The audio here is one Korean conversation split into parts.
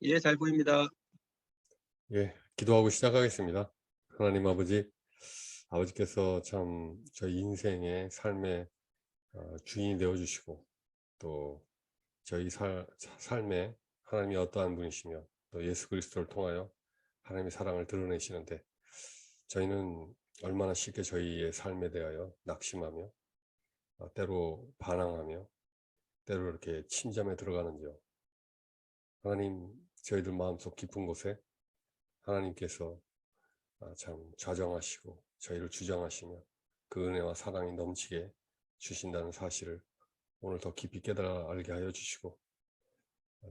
예, 잘 보입니다. 예, 기도하고 시작하겠습니다. 하나님 아버지, 아버지께서 참 저희 인생의 삶의 주인이 되어주시고, 또 저희 삶에 하나님이 어떠한 분이시며, 또 예수 그리스도를 통하여 하나님의 사랑을 드러내시는데, 저희는 얼마나 쉽게 저희의 삶에 대하여 낙심하며, 때로 반항하며, 때로 이렇게 침잠에 들어가는지요. 하나님, 저희들 마음속 깊은 곳에 하나님께서 참 좌정하시고 저희를 주장하시며 그 은혜와 사랑이 넘치게 주신다는 사실을 오늘 더 깊이 깨달아 알게 하여 주시고,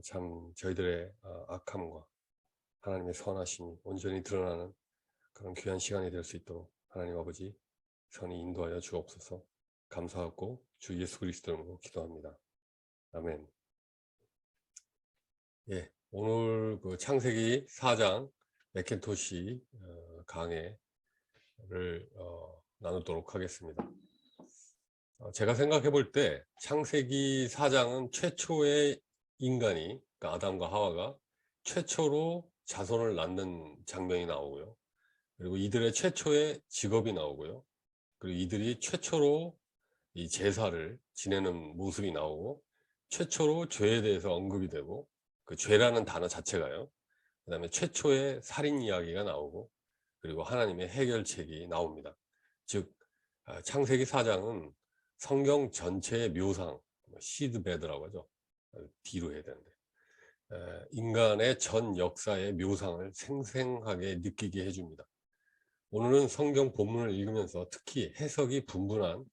참 저희들의 악함과 하나님의 선하심이 온전히 드러나는 그런 귀한 시간이 될 수 있도록 하나님 아버지 선히 인도하여 주옵소서. 감사하고 주 예수 그리스도로 기도합니다. 아멘. 예, 오늘 그 창세기 4장 맥켄토시 강해를 나누도록 하겠습니다. 제가 생각해 볼 때 창세기 4장은 최초의 인간이, 그러니까 아담과 하와가 최초로 자손을 낳는 장면이 나오고요. 그리고 이들의 최초의 직업이 나오고요. 그리고 이들이 최초로 이 제사를 지내는 모습이 나오고, 최초로 죄에 대해서 언급이 되고, 그 죄라는 단어 자체가요. 그 다음에 최초의 살인 이야기가 나오고, 그리고 하나님의 해결책이 나옵니다. 즉, 창세기 4장은 성경 전체의 묘상, 시드베드라고 하죠. 뒤로 해야 되는데, 인간의 전 역사의 묘상을 생생하게 느끼게 해줍니다. 오늘은 성경 본문을 읽으면서 특히 해석이 분분한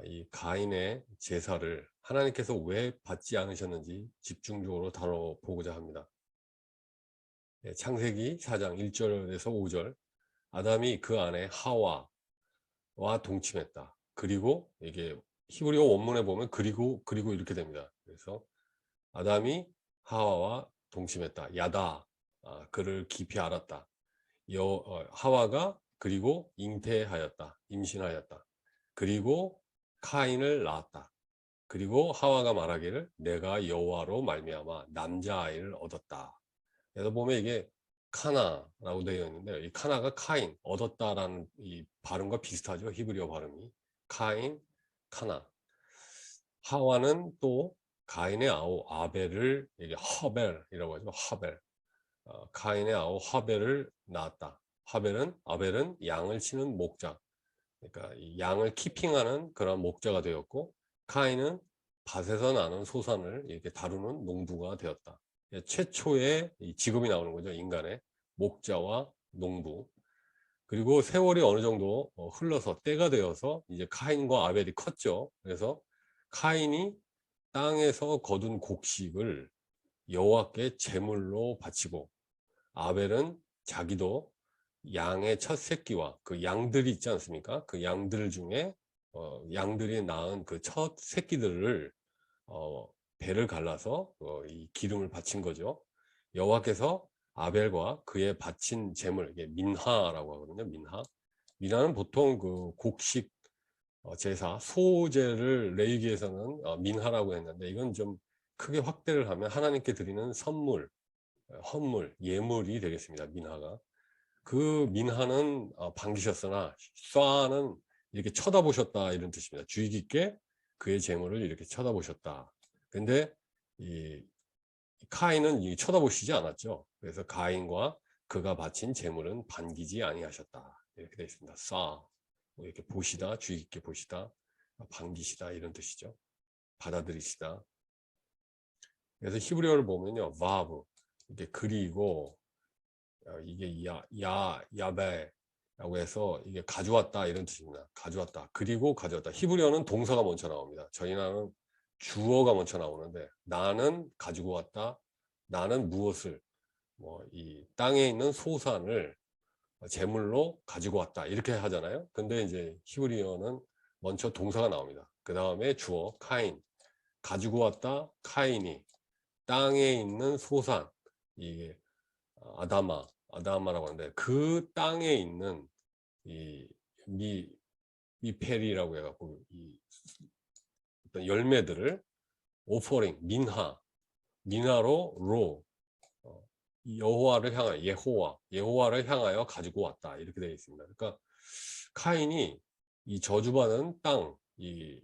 이 가인의 제사를 하나님께서 왜 받지 않으셨는지 집중적으로 다뤄보고자 합니다. 창세기 4장 1절에서 5절, 아담이 그 안에 하와와 동침했다. 그리고 이게 히브리어 원문에 보면 그리고 이렇게 됩니다. 그래서 아담이 하와와 동침했다. 야다, 그를 깊이 알았다. 하와가 그리고 잉태하였다. 임신하였다. 그리고 카인을 낳았다. 그리고 하와가 말하기를 내가 여호와로 말미암아 남자아이를 얻었다. 그래서 보면 이게 카나라고 되어 있는데, 이 카나가 카인, 얻었다라는 이 발음과 비슷하죠. 히브리어 발음이. 카인, 카나. 하와는 또 가인의 아우 아벨을, 이게 허벨이라고 하죠. 허벨. 카인의 아우 하벨을 낳았다. 아벨은 양을 치는 목자. 그러니까 이 양을 키핑하는 그런 목자가 되었고, 카인은 밭에서 나는 소산을 이렇게 다루는 농부가 되었다. 최초의 직업이 나오는 거죠. 인간의 목자와 농부. 그리고 세월이 어느 정도 흘러서 때가 되어서 이제 카인과 아벨이 컸죠. 그래서 카인이 땅에서 거둔 곡식을 여호와께 제물로 바치고, 아벨은 자기도 양의 첫 새끼와 그 양들이 있지 않습니까? 그 양들 중에 양들이 낳은 그 첫 새끼들을 배를 갈라서 이 기름을 바친 거죠. 여호와께서 아벨과 그의 바친 제물, 이게 민하라고 하거든요. 민하는 보통 그 곡식 제사, 소제를 레위기에서는 민하라고 했는데, 이건 좀 크게 확대를 하면 하나님께 드리는 선물, 헌물, 예물이 되겠습니다. 민하가. 그 민하는 반기셨으나 쏴는 이렇게 쳐다보셨다, 이런 뜻입니다. 주의 깊게 그의 재물을 이렇게 쳐다보셨다. 근데 이 카인은 쳐다보시지 않았죠. 그래서 가인과 그가 바친 재물은 반기지 아니하셨다, 이렇게 되어 있습니다. 뭐 이렇게 보시다, 주의 깊게 보시다, 반기시다, 이런 뜻이죠. 받아들이시다. 그래서 히브리어를 보면요, 바브, 이게 그리고 이게 야베라고 해서 이게 가져왔다, 이런 뜻입니다. 가져왔다. 그리고 가져왔다. 히브리어는 동사가 먼저 나옵니다. 저희는 주어가 먼저 나오는데, 나는 가지고 왔다. 나는 무엇을, 뭐 이 땅에 있는 소산을 제물로 가지고 왔다, 이렇게 하잖아요. 근데 이제 히브리어는 먼저 동사가 나옵니다. 그 다음에 주어 카인, 가지고 왔다. 카인이 땅에 있는 소산, 이게 아다마라고 하는데, 그 땅에 있는 이 미페리라고 해갖고 이 어떤 열매들을 오퍼링, 민하로 여호와를 향하여 예호와를 향하여 가지고 왔다 이렇게 되어 있습니다. 그러니까 카인이 이 저주받은 땅, 이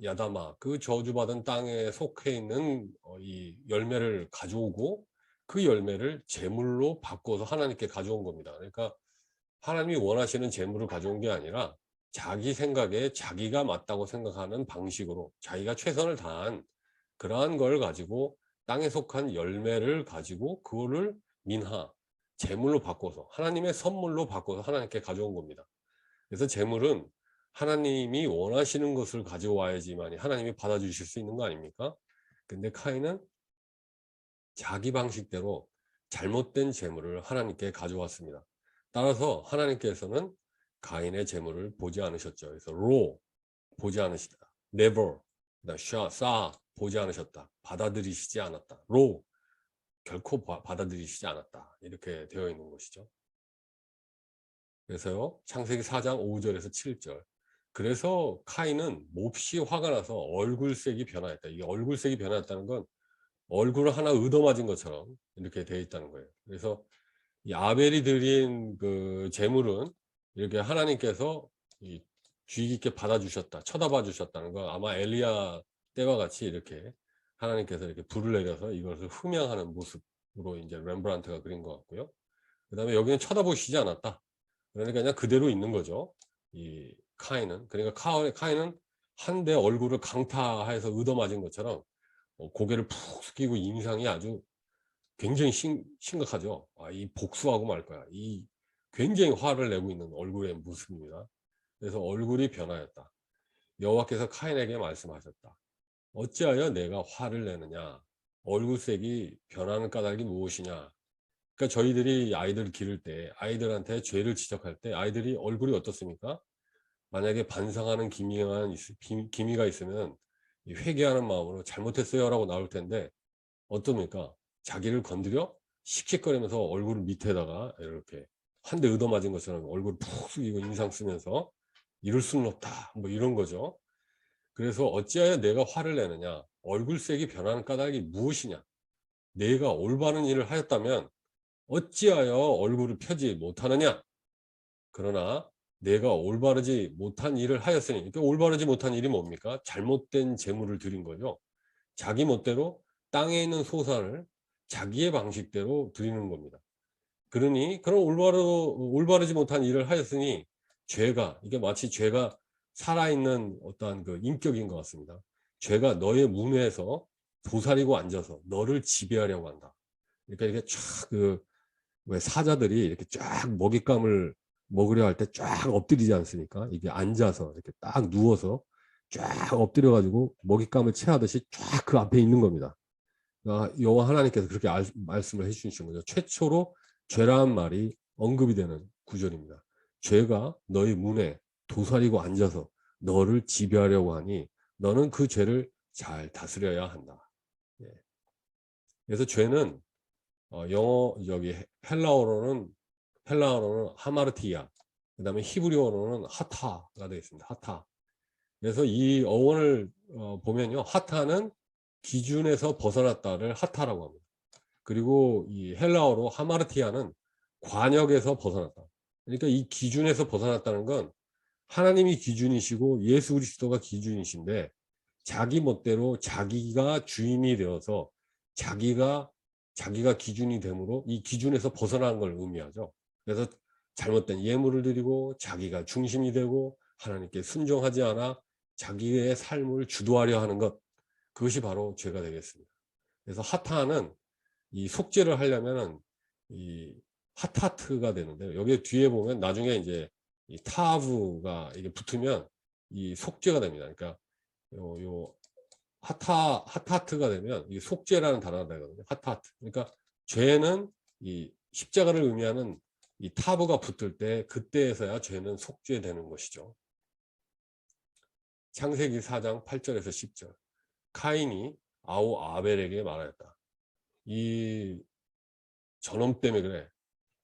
야다마 그 저주받은 땅에 속해 있는 이 열매를 가져오고 그 열매를 제물로 바꿔서 하나님께 가져온 겁니다. 그러니까 하나님이 원하시는 제물을 가져온 게 아니라 자기 생각에 자기가 맞다고 생각하는 방식으로 자기가 최선을 다한 그러한 걸 가지고 땅에 속한 열매를 가지고 그거를 제물로 바꿔서 하나님의 선물로 바꿔서 하나님께 가져온 겁니다. 그래서 제물은 하나님이 원하시는 것을 가지고 와야지만 하나님이 받아주실 수 있는 거 아닙니까? 근데 카인은 자기 방식대로 잘못된 제물을 하나님께 가져왔습니다. 따라서 하나님께서는 가인의 제물을 보지 않으셨죠. 그래서 보지 않으시다. never, 보지 않으셨다. 받아들이시지 않았다. 결코 받아들이시지 않았다. 이렇게 되어 있는 것이죠. 그래서요, 창세기 4장 5절에서 7절. 그래서 카인은 몹시 화가 나서 얼굴색이 변화했다. 이 얼굴색이 변화했다는 건 얼굴을 하나 얻어맞은 것처럼 이렇게 되어 있다는 거예요. 그래서 이 아벨이 드린 그 제물은 이렇게 하나님께서 주의 깊게 받아주셨다, 쳐다봐 주셨다는 거 아마 엘리야 때와 같이 이렇게 하나님께서 이렇게 불을 내려서 이것을 흠양하는 모습으로 이제 렘브란트가 그린 것 같고요. 그 다음에 여기는 쳐다보시지 않았다. 그러니까 그냥 그대로 있는 거죠. 이 카인은. 그러니까 카인은 한 대 얼굴을 강타해서 얻어맞은 것처럼 고개를 푹 숙이고 인상이 아주 굉장히 심각하죠. 이 복수하고 말 거야. 이 굉장히 화를 내고 있는 얼굴의 모습입니다. 그래서 얼굴이 변하였다. 여호와께서 카인에게 말씀하셨다. 어찌하여 내가 화를 내느냐? 얼굴색이 변하는 까닭이 무엇이냐? 그러니까 저희들이 아이들 기를 때 아이들한테 죄를 지적할 때 아이들이 얼굴이 어떻습니까? 만약에 반성하는 기미가 있으면 회개하는 마음으로 잘못했어요 라고 나올 텐데 어떻습니까? 자기를 건드려 씩씩거리면서 얼굴 밑에다가 이렇게 한 대 얻어맞은 것처럼 얼굴 푹 숙이고 인상 쓰면서 이럴 수는 없다 뭐 이런 거죠. 그래서 어찌하여 내가 화를 내느냐? 얼굴색이 변하는 까닭이 무엇이냐? 내가 올바른 일을 하였다면 어찌하여 얼굴을 펴지 못하느냐? 그러나 내가 올바르지 못한 일을 하였으니, 그러니까 올바르지 못한 일이 뭡니까? 잘못된 재물을 드린 거죠. 자기 멋대로 땅에 있는 소산을 자기의 방식대로 드리는 겁니다. 그러니 그런 올바르지 못한 일을 하였으니 이게 마치 죄가 살아있는 어떠한 그 인격인 것 같습니다. 죄가 너의 문에서 도사리고 앉아서 너를 지배하려고 한다. 그러니까 이게 왜 사자들이 이렇게 쫙 먹잇감을 먹으려 할 때 쫙 엎드리지 않습니까? 이게 앉아서 이렇게 딱 누워서 쫙 엎드려 가지고 먹잇감을 채하듯이 쫙 그 앞에 있는 겁니다. 여호와 하나님께서 그렇게 말씀을 해주신 거죠. 최초로 죄라는 말이 언급이 되는 구절입니다. 죄가 너희 문에 도사리고 앉아서 너를 지배하려고 하니 너는 그 죄를 잘 다스려야 한다. 예. 그래서 죄는 헬라어로는 하마르티아, 그 다음에 히브리어로는 하타가 되어 있습니다. 하타. 그래서 이 어원을 보면요, 하타는 기준에서 벗어났다를 하타라고 합니다. 그리고 이 헬라어로 하마르티아는 관역에서 벗어났다. 그러니까 이 기준에서 벗어났다는 건 하나님이 기준이시고 예수 그리스도가 기준이신데 자기 멋대로 자기가 주인이 되어서 자기가 기준이 되므로 이 기준에서 벗어난 걸 의미하죠. 그래서 잘못된 예물을 드리고 자기가 중심이 되고 하나님께 순종하지 않아 자기의 삶을 주도하려 하는 것, 그것이 바로 죄가 되겠습니다. 그래서 하타는 이 속죄를 하려면은 이 하타트가 되는데요. 여기 뒤에 보면 나중에 이제 이 타브가 이게 붙으면 이 속죄가 됩니다. 그러니까 요 하타트가 되면 이 속죄라는 단어가 되거든요. 하타트. 그러니까 죄는 이 십자가를 의미하는 이 타브가 붙을 때 그때에서야 죄는 속죄되는 것이죠. 창세기 4장 8절에서 10절. 카인이 아벨에게 말하였다. 이 저놈 때문에 그래.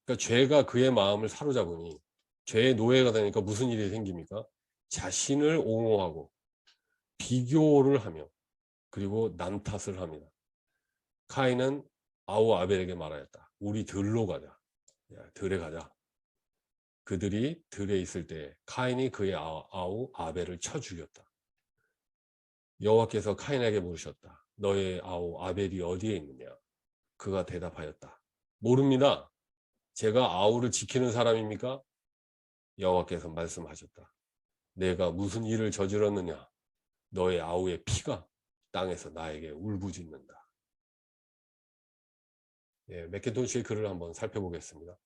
그러니까 죄가 그의 마음을 사로잡으니 죄의 노예가 되니까 무슨 일이 생깁니까? 자신을 옹호하고 비교를 하며 그리고 남 탓을 합니다. 카인은 아벨에게 말하였다. 우리 들로 가자. 야, 들에 가자. 그들이 들에 있을 때 카인이 그의 아우 아벨을 쳐 죽였다. 여호와께서 카인에게 물으셨다. 너의 아우 아벨이 어디에 있느냐? 그가 대답하였다. 모릅니다. 제가 아우를 지키는 사람입니까? 여호와께서 말씀하셨다. 내가 무슨 일을 저질렀느냐? 너의 아우의 피가 땅에서 나에게 울부짖는다. 예, 맥킨토시의 글을 한번 살펴보겠습니다.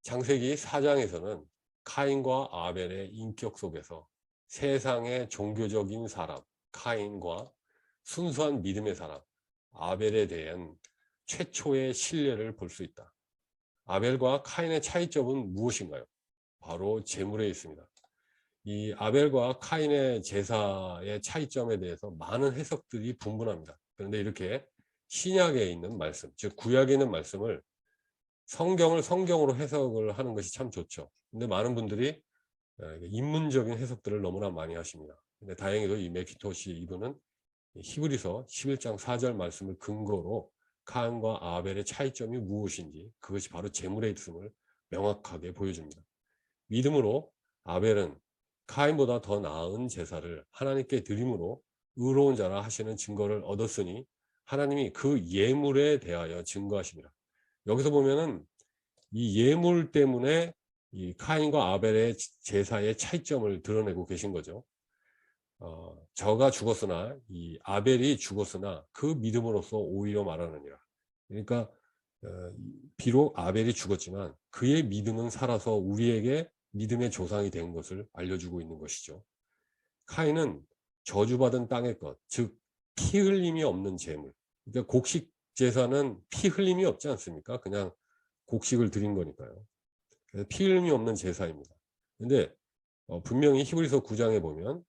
창세기 4장에서는 카인과 아벨의 인격 속에서 세상의 종교적인 사람 카인과 순수한 믿음의 사람 아벨에 대한 최초의 신뢰를 볼 수 있다. 아벨과 카인의 차이점은 무엇인가요? 바로 재물에 있습니다. 이 아벨과 카인의 제사의 차이점에 대해서 많은 해석들이 분분합니다. 그런데 이렇게 신약에 있는 말씀, 즉 구약에 있는 말씀을 성경을 성경으로 해석을 하는 것이 참 좋죠. 근데 많은 분들이 인문적인 해석들을 너무나 많이 하십니다. 근데 다행히도 이 맥킨토시 이분은 히브리서 11장 4절 말씀을 근거로 카인과 아벨의 차이점이 무엇인지 그것이 바로 재물에 있음을 명확하게 보여줍니다. 믿음으로 아벨은 카인보다 더 나은 제사를 하나님께 드림으로 의로운 자라 하시는 증거를 얻었으니 하나님이 그 예물에 대하여 증거하십니다. 여기서 보면은 이 예물 때문에 이 카인과 아벨의 제사의 차이점을 드러내고 계신 거죠. 저가 죽었으나 이 아벨이 죽었으나 그 믿음으로써 오히려 말하느니라. 그러니까 비록 아벨이 죽었지만 그의 믿음은 살아서 우리에게 믿음의 조상이 된 것을 알려주고 있는 것이죠. 카인은 저주받은 땅의 것, 즉 피 흘림이 없는 재물. 그러니까 곡식 제사는 피 흘림이 없지 않습니까? 그냥 곡식을 드린 거니까요. 그래서 피 흘림이 없는 제사입니다. 근데 분명히 히브리서 9장에 보면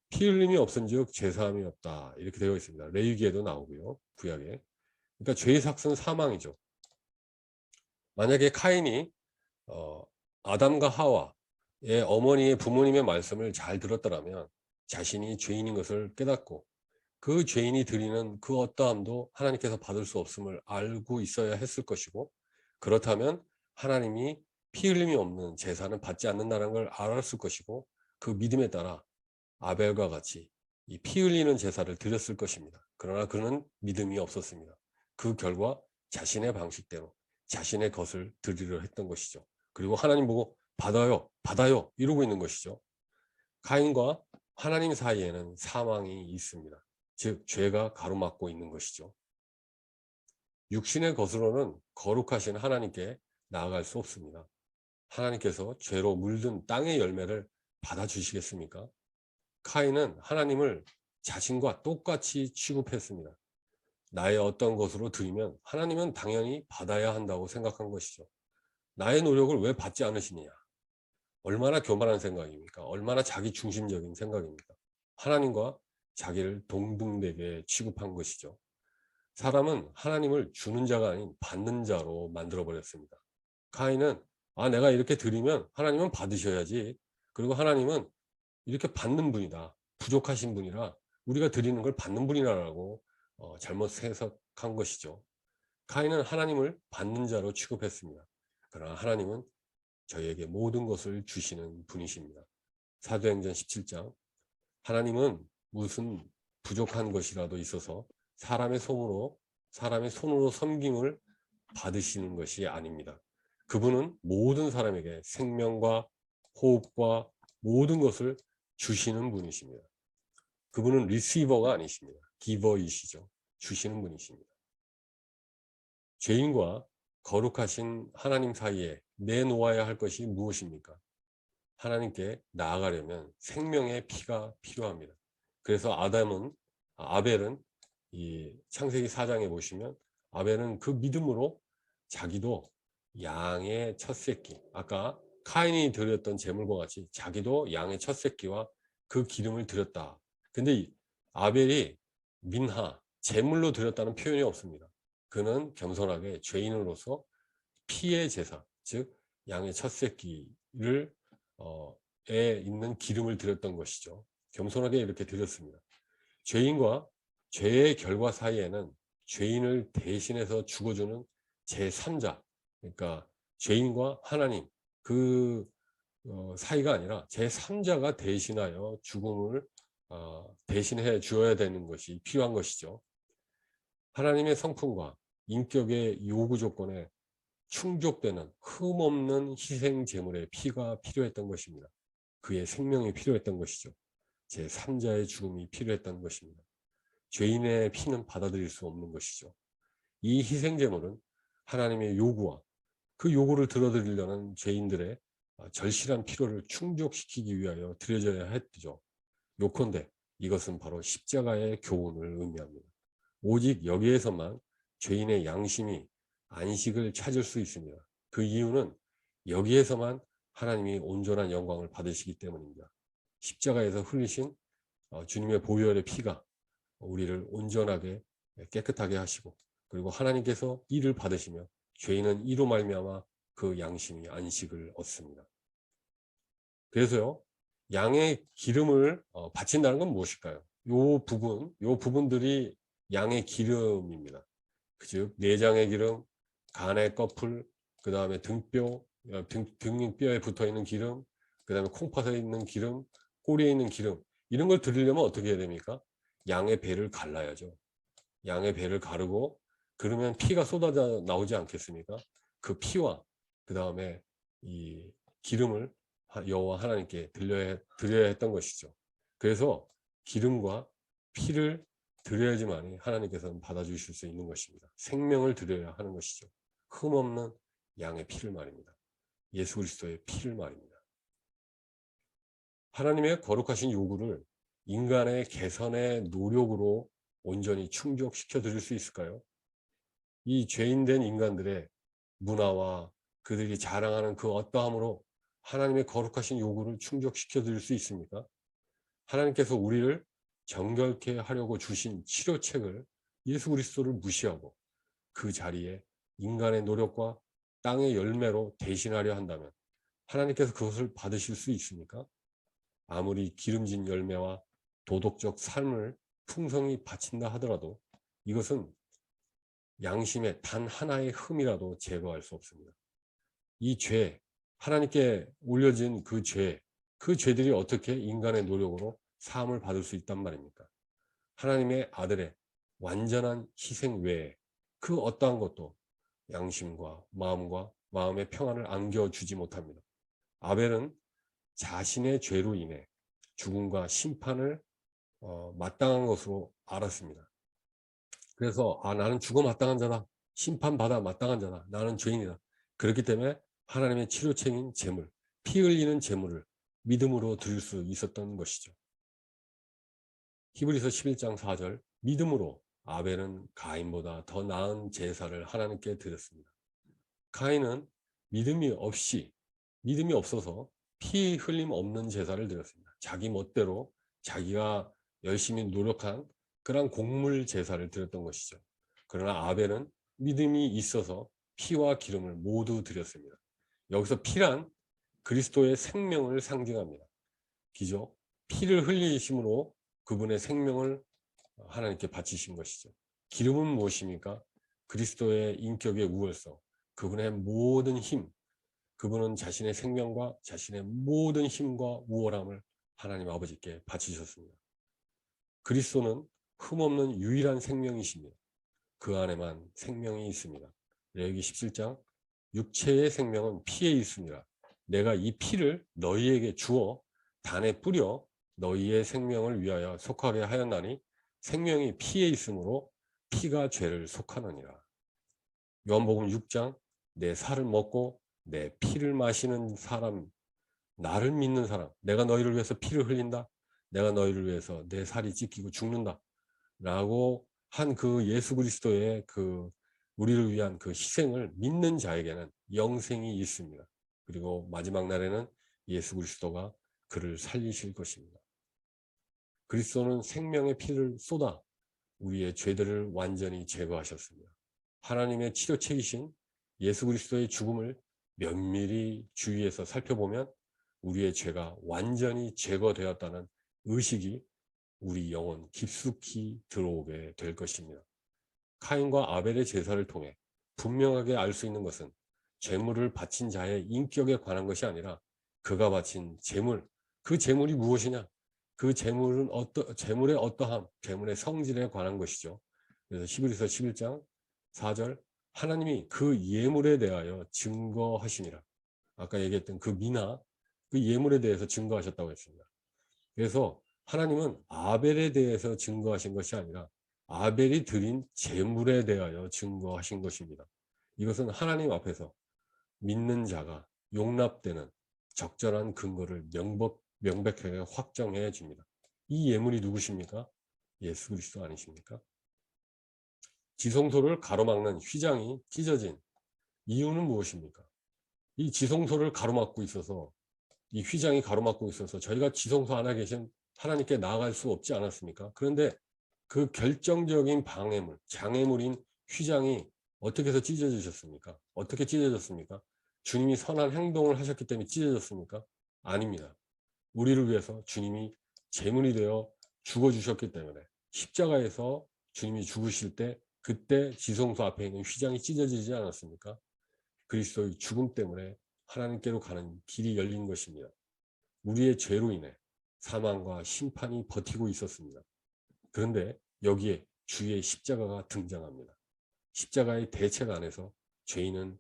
피 흘림이 없은즉 제사함이 없다 이렇게 되어 있습니다. 레위기에도 나오고요. 구약에. 그러니까 죄의 삭은 사망이죠. 만약에 카인이 아담과 하와의 어머니의 부모님의 말씀을 잘 들었더라면 자신이 죄인인 것을 깨닫고 그 죄인이 드리는 그 어떠함도 하나님께서 받을 수 없음을 알고 있어야 했을 것이고 그렇다면 하나님이 피 흘림이 없는 제사는 받지 않는다는 걸 알았을 것이고 그 믿음에 따라 아벨과 같이 이 피 흘리는 제사를 드렸을 것입니다. 그러나 그는 믿음이 없었습니다. 그 결과 자신의 방식대로 자신의 것을 드리려 했던 것이죠. 그리고 하나님 보고 받아요, 받아요 이러고 있는 것이죠. 카인과 하나님 사이에는 사망이 있습니다. 즉 죄가 가로막고 있는 것이죠. 육신의 것으로는 거룩하신 하나님께 나아갈 수 없습니다. 하나님께서 죄로 물든 땅의 열매를 받아주시겠습니까? 카인은 하나님을 자신과 똑같이 취급했습니다. 나의 어떤 것으로 드리면 하나님은 당연히 받아야 한다고 생각한 것이죠. 나의 노력을 왜 받지 않으시느냐? 얼마나 교만한 생각입니까? 얼마나 자기 중심적인 생각입니까? 하나님과 자기를 동등되게 취급한 것이죠. 사람은 하나님을 주는 자가 아닌 받는 자로 만들어버렸습니다. 카인은 내가 이렇게 드리면 하나님은 받으셔야지. 그리고 하나님은 이렇게 받는 분이다. 부족하신 분이라 우리가 드리는 걸 받는 분이라고 잘못 해석한 것이죠. 카인은 하나님을 받는 자로 취급했습니다. 그러나 하나님은 저희에게 모든 것을 주시는 분이십니다. 사도행전 17장 하나님은 무슨 부족한 것이라도 있어서 사람의 손으로 섬김을 받으시는 것이 아닙니다. 그분은 모든 사람에게 생명과 호흡과 모든 것을 주시는 분이십니다. 그분은 리시버가 아니십니다. 기버이시죠. 주시는 분이십니다. 죄인과 거룩하신 하나님 사이에 내놓아야 할 것이 무엇입니까? 하나님께 나아가려면 생명의 피가 필요합니다. 그래서 아벨은 이 창세기 4장에 보시면 아벨은 그 믿음으로 자기도 양의 첫 새끼, 아까 카인이 드렸던 제물과 같이 자기도 양의 첫 새끼와 그 기름을 드렸다. 근데 아벨이 민하, 제물로 드렸다는 표현이 없습니다. 그는 겸손하게 죄인으로서 피의 제사, 즉 양의 첫 새끼를 에 있는 기름을 드렸던 것이죠. 겸손하게 이렇게 드렸습니다. 죄인과 죄의 결과 사이에는 죄인을 대신해서 죽어주는 제3자, 그러니까 죄인과 하나님 그 사이가 아니라 제3자가 대신하여 죽음을 대신해 주어야 되는 것이 필요한 것이죠. 하나님의 성품과 인격의 요구 조건에 충족되는 흠없는 희생 제물의 피가 필요했던 것입니다. 그의 생명이 필요했던 것이죠. 제3자의 죽음이 필요했던 것입니다. 죄인의 피는 받아들일 수 없는 것이죠. 이 희생 제물은 하나님의 요구와 그 요구를 들어드리려는 죄인들의 절실한 필요를 충족시키기 위하여 드려져야 했죠. 요컨대 이것은 바로 십자가의 교훈을 의미합니다. 오직 여기에서만 죄인의 양심이 안식을 찾을 수 있습니다. 그 이유는 여기에서만 하나님이 온전한 영광을 받으시기 때문입니다. 십자가에서 흘리신 주님의 보혈의 피가 우리를 온전하게 깨끗하게 하시고, 그리고 하나님께서 이를 받으시며 죄인은 이로 말미암아 그 양심이 안식을 얻습니다. 그래서요, 양의 기름을 바친다는 건 무엇일까요? 요 부분들이 양의 기름입니다. 즉 내장의 기름, 간의 꺼풀, 그 다음에 등뼈, 등뼈에 붙어 있는 기름, 그 다음에 콩팥에 있는 기름, 꼬리에 있는 기름, 이런 걸 드리려면 어떻게 해야 됩니까? 양의 배를 갈라야죠. 양의 배를 가르고, 그러면 피가 쏟아져 나오지 않겠습니까? 그 피와 그 다음에 이 기름을 여호와 하나님께 드려야 했던 것이죠. 그래서 기름과 피를 드려야지만 하나님께서는 받아주실 수 있는 것입니다. 생명을 드려야 하는 것이죠. 흠없는 양의 피를 말입니다. 예수 그리스도의 피를 말입니다. 하나님의 거룩하신 요구를 인간의 개선의 노력으로 온전히 충족시켜 드릴 수 있을까요? 이 죄인된 인간들의 문화와 그들이 자랑하는 그 어떠함으로 하나님의 거룩하신 요구를 충족시켜 드릴 수 있습니까? 하나님께서 우리를 정결케 하려고 주신 치료책을, 예수 그리스도를 무시하고 그 자리에 인간의 노력과 땅의 열매로 대신하려 한다면 하나님께서 그것을 받으실 수 있습니까? 아무리 기름진 열매와 도덕적 삶을 풍성히 바친다 하더라도 이것은 양심의 단 하나의 흠이라도 제거할 수 없습니다. 이 죄, 하나님께 올려진 그 죄들이 어떻게 인간의 노력으로 사함을 받을 수 있단 말입니까? 하나님의 아들의 완전한 희생 외에 그 어떠한 것도 양심과 마음의 평안을 안겨주지 못합니다. 아벨은 자신의 죄로 인해 죽음과 심판을 마땅한 것으로 알았습니다. 그래서 나는 죽어 마땅한 자다. 심판받아 마땅한 자다. 나는 죄인이다. 그렇기 때문에 하나님의 치료책인 제물, 피 흘리는 제물을 믿음으로 드릴 수 있었던 것이죠. 히브리서 11장 4절, 믿음으로 아벨은 가인보다 더 나은 제사를 하나님께 드렸습니다. 가인은 믿음이 없어서 피 흘림 없는 제사를 드렸습니다. 자기 멋대로 자기가 열심히 노력한 그런 곡물 제사를 드렸던 것이죠. 그러나 아벨은 믿음이 있어서 피와 기름을 모두 드렸습니다. 여기서 피란 그리스도의 생명을 상징합니다. 기죠. 피를 흘리심으로 그분의 생명을 하나님께 바치신 것이죠. 기름은 무엇입니까? 그리스도의 인격의 우월성, 그분의 모든 힘, 그분은 자신의 생명과 자신의 모든 힘과 우월함을 하나님 아버지께 바치셨습니다. 그리스도는 흠없는 유일한 생명이십니다. 그 안에만 생명이 있습니다. 레위기 17장, 육체의 생명은 피에 있습니다. 내가 이 피를 너희에게 주어 단에 뿌려 너희의 생명을 위하여 속하게 하였나니 생명이 피에 있으므로 피가 죄를 속하느니라. 요한복음 6장, 내 살을 먹고 내 피를 마시는 사람, 나를 믿는 사람, 내가 너희를 위해서 피를 흘린다, 내가 너희를 위해서 내 살이 찢기고 죽는다 라고 한 그 예수 그리스도의 그 우리를 위한 그 희생을 믿는 자에게는 영생이 있습니다. 그리고 마지막 날에는 예수 그리스도가 그를 살리실 것입니다. 그리스도는 생명의 피를 쏟아 우리의 죄들을 완전히 제거하셨습니다. 하나님의 치료책이신 예수 그리스도의 죽음을 면밀히 주위에서 살펴보면 우리의 죄가 완전히 제거되었다는 의식이 우리 영혼 깊숙이 들어오게 될 것입니다. 카인과 아벨의 제사를 통해 분명하게 알 수 있는 것은 재물을 바친 자의 인격에 관한 것이 아니라 그가 바친 재물, 그 재물이 무엇이냐? 그 재물은 재물의 어떠함, 재물의 성질에 관한 것이죠. 그래서 히브리서 11장 4절, 하나님이 그 예물에 대하여 증거하시니라. 아까 얘기했던 그 미나, 그 예물에 대해서 증거하셨다고 했습니다. 그래서 하나님은 아벨에 대해서 증거하신 것이 아니라 아벨이 드린 재물에 대하여 증거하신 것입니다. 이것은 하나님 앞에서 믿는 자가 용납되는 적절한 근거를 명백하게 확정해 줍니다. 이 예물이 누구십니까? 예수 그리스도 아니십니까? 지성소를 가로막는 휘장이 찢어진 이유는 무엇입니까? 이 지성소를 가로막고 있어서, 이 휘장이 가로막고 있어서 저희가 지성소 안에 계신 하나님께 나아갈 수 없지 않았습니까? 그런데 그 결정적인 방해물, 장애물인 휘장이 어떻게 해서 찢어지셨습니까? 어떻게 찢어졌습니까? 주님이 선한 행동을 하셨기 때문에 찢어졌습니까? 아닙니다. 우리를 위해서 주님이 제물이 되어 죽어주셨기 때문에 십자가에서 주님이 죽으실 때 그때 지성소 앞에 있는 휘장이 찢어지지 않았습니까? 그리스도의 죽음 때문에 하나님께로 가는 길이 열린 것입니다. 우리의 죄로 인해 사망과 심판이 버티고 있었습니다. 그런데 여기에 주의 십자가가 등장합니다. 십자가의 대책 안에서 죄인은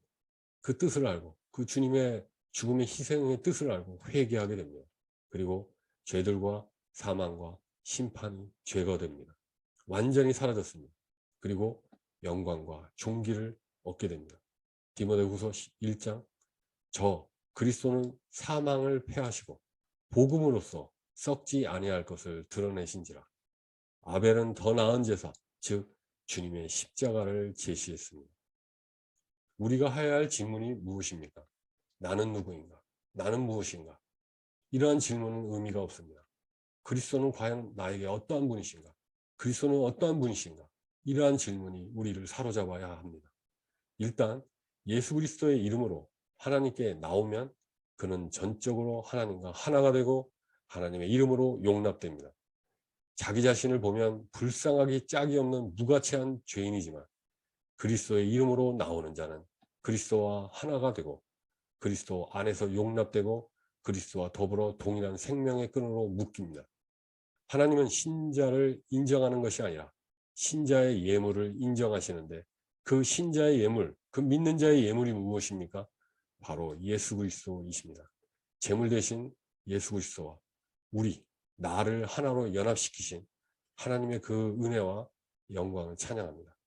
그 뜻을 알고 그 주님의 죽음의 희생의 뜻을 알고 회개하게 됩니다. 그리고 죄들과 사망과 심판이 제거됩니다. 완전히 사라졌습니다. 그리고 영광과 존귀를 얻게 됩니다. 디모데후서 1장, 저 그리스도는 사망을 패하시고 복음으로써 썩지 아니할 것을 드러내신지라. 아벨은 더 나은 제사, 즉 주님의 십자가를 제시했습니다. 우리가 해야 할 질문이 무엇입니까? 나는 누구인가? 나는 무엇인가? 이러한 질문은 의미가 없습니다. 그리스도는 과연 나에게 어떠한 분이신가? 그리스도는 어떠한 분이신가? 이러한 질문이 우리를 사로잡아야 합니다. 일단 예수 그리스도의 이름으로 하나님께 나오면 그는 전적으로 하나님과 하나가 되고 하나님의 이름으로 용납됩니다. 자기 자신을 보면 불쌍하기 짝이 없는 무가치한 죄인이지만 그리스도의 이름으로 나오는 자는 그리스도와 하나가 되고 그리스도 안에서 용납되고 그리스도와 더불어 동일한 생명의 끈으로 묶입니다. 하나님은 신자를 인정하는 것이 아니라 신자의 예물을 인정하시는데 그 신자의 예물, 그 믿는 자의 예물이 무엇입니까? 바로 예수 그리스도이십니다. 제물 대신 예수 그리스도와 나를 하나로 연합시키신 하나님의 그 은혜와 영광을 찬양합니다.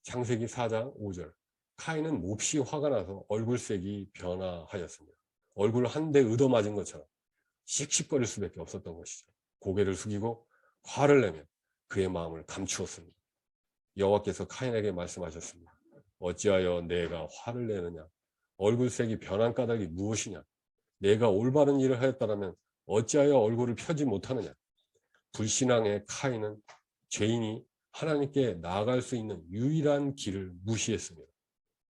창세기 4장 5절, 카인은 몹시 화가 나서 얼굴색이 변화하였습니다. 얼굴을 한 대 얻어맞은 것처럼 씩씩거릴 수밖에 없었던 것이죠. 고개를 숙이고 화를 내며 그의 마음을 감추었습니다. 여호와께서 카인에게 말씀하셨습니다. 어찌하여 내가 화를 내느냐? 얼굴색이 변한 까닭이 무엇이냐? 내가 올바른 일을 하였다면 어찌하여 얼굴을 펴지 못하느냐? 불신앙의 카인은 죄인이 하나님께 나아갈 수 있는 유일한 길을 무시했습니다.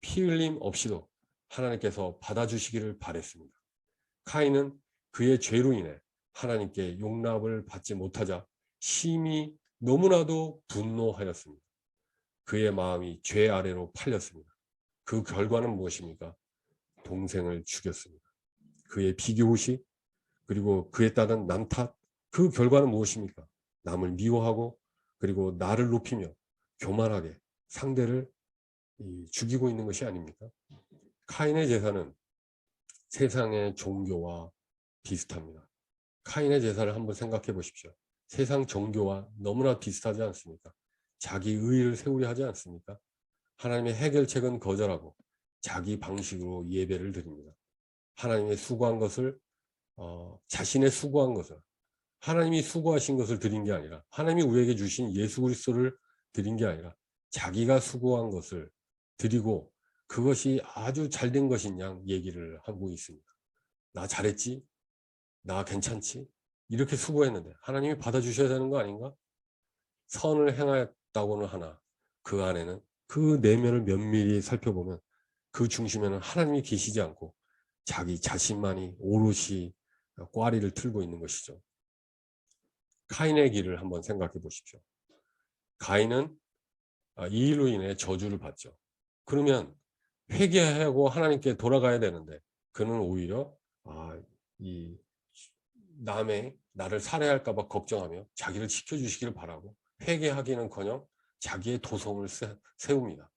피 흘림 없이도 하나님께서 받아주시기를 바랬습니다. 카인은 그의 죄로 인해 하나님께 용납을 받지 못하자 심히 너무나도 분노하였습니다. 그의 마음이 죄 아래로 팔렸습니다. 그 결과는 무엇입니까? 동생을 죽였습니다. 그의 비교의식, 그리고 그에 따른 남 탓, 그 결과는 무엇입니까? 남을 미워하고 그리고 나를 높이며 교만하게 상대를 죽이고 있는 것이 아닙니까? 카인의 제사는 세상의 종교와 비슷합니다. 카인의 제사를 한번 생각해 보십시오. 세상 종교와 너무나 비슷하지 않습니까? 자기 의의를 세우려 하지 않습니까? 하나님의 해결책은 거절하고 자기 방식으로 예배를 드립니다. 하나님의 수고한 것을 자신의 수고한 것을 하나님이 수고하신 것을 드린 게 아니라 하나님이 우리에게 주신 예수 그리스도를 드린 게 아니라 자기가 수고한 것을 드리고 그것이 아주 잘된 것인 양 얘기를 하고 있습니다. 나 잘했지? 나 괜찮지? 이렇게 수고했는데 하나님이 받아주셔야 되는 거 아닌가? 선을 행하였다고는 하나 그 안에는 그 내면을 면밀히 살펴보면 그 중심에는 하나님이 계시지 않고 자기 자신만이 오롯이 꽈리를 틀고 있는 것이죠. 카인의 길을 한번 생각해 보십시오. 가인은 이 일로 인해 저주를 받죠. 그러면 회개하고 하나님께 돌아가야 되는데 그는 오히려 이 남의 나를 살해할까 봐 걱정하며 자기를 지켜주시기를 바라고 회개하기는커녕 자기의 도성을 세웁니다.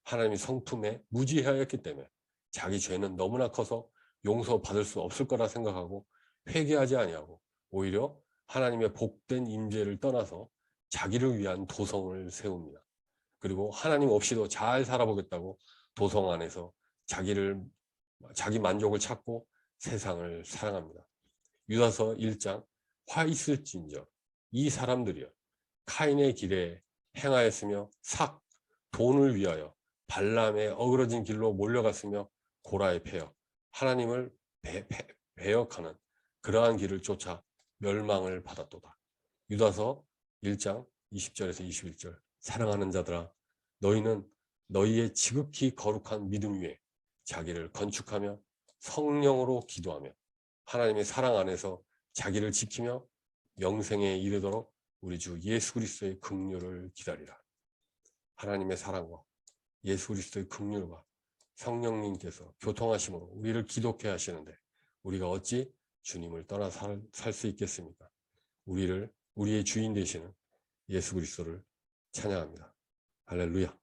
하나님이 성품에 무지하였기 때문에 자기 죄는 너무나 커서 용서받을 수 없을 거라 생각하고 회개하지 아니하고 오히려 하나님의 복된 임재를 떠나서 자기를 위한 도성을 세웁니다. 그리고 하나님 없이도 잘 살아보겠다고 도성 안에서 자기 만족을 찾고 세상을 사랑합니다. 유다서 1장 화 있을진저 이 사람들이여 카인의 길에 행하였으며 돈을 위하여 발람의 어그러진 길로 몰려갔으며 고라의 패역 하나님을 배역하는 그러한 길을 쫓아 멸망을 받았도다. 유다서 1장 20절에서 21절 사랑하는 자들아 너희는 너희의 지극히 거룩한 믿음 위에 자기를 건축하며 성령으로 기도하며 하나님의 사랑 안에서 자기를 지키며 영생에 이르도록 우리 주 예수 그리스도의 긍휼을 기다리라. 하나님의 사랑과 예수 그리스도의 긍휼과 성령님께서 교통하심으로 우리를 기독케 하시는데 우리가 어찌 주님을 떠나 살 수 있겠습니까? 우리의 주인 되시는 예수 그리스도를 찬양합니다. 할렐루야.